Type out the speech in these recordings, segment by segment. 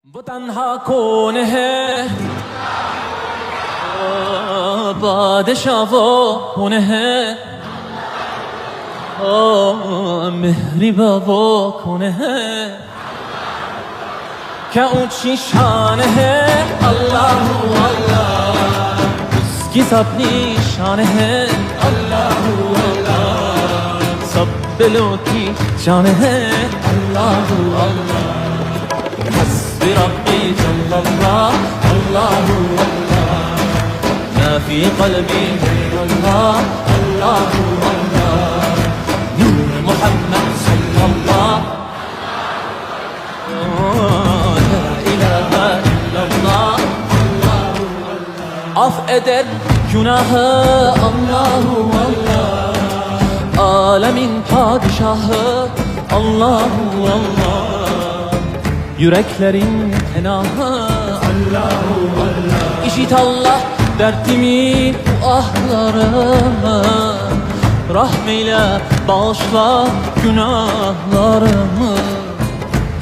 वो तन्हा कौन है बादशाह वो कौन है मेहरिबा वो कौन है क्या ऊंची शान है अल्लाह अल्लाह उसकी अपनी शान है अल्लाह अल्लाह सब दिलों की जान है अल्लाह अल्लाह بربي جل الله الله الله ما في قلبي غير الله الله الله نور محمد صلى الله لا إله إلا الله الله الله af eder günahı Allahu Allah alemin padişahı Allahu Allah yüreklerin tenahı Allahu Allah İşit Allah dertimi bu ahlarımı Rahmeyle bağışla günahlarımı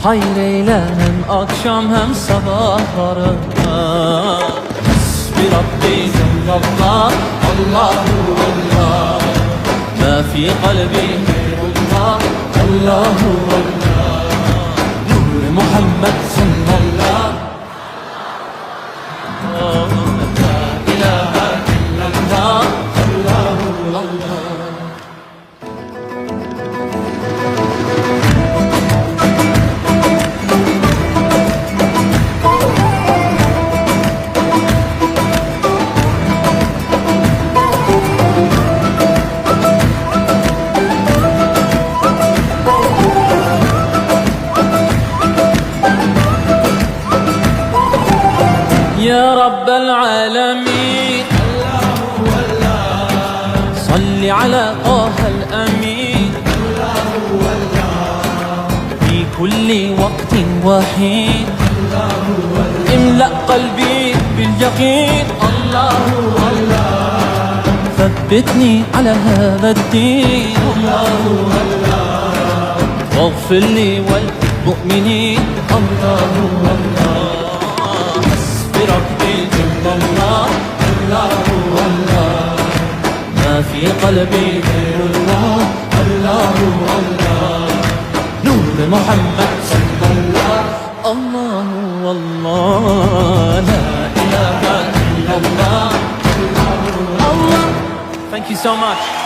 Hayır eyle hem akşam hem sabahlarımı Hasbi Rabbi Cellallah Allahu Allah Ma fi kalbi gayrullah Allahu Allah محمد صلى الله لا إله إلا الله الله الله يا رب العالمين الله الله صل على طه الأمين الله الله في كل وقت وحين الله الله املأ قلبي باليقين الله الله ثبتني على هذا الدين الله الله واغفر لي والمؤمنين الله الله ربي جل الله الله الله ما في قلبي غير الله الله الله نور محمد صلى الله الله الله لا إله إلا الله الله Thank you so much.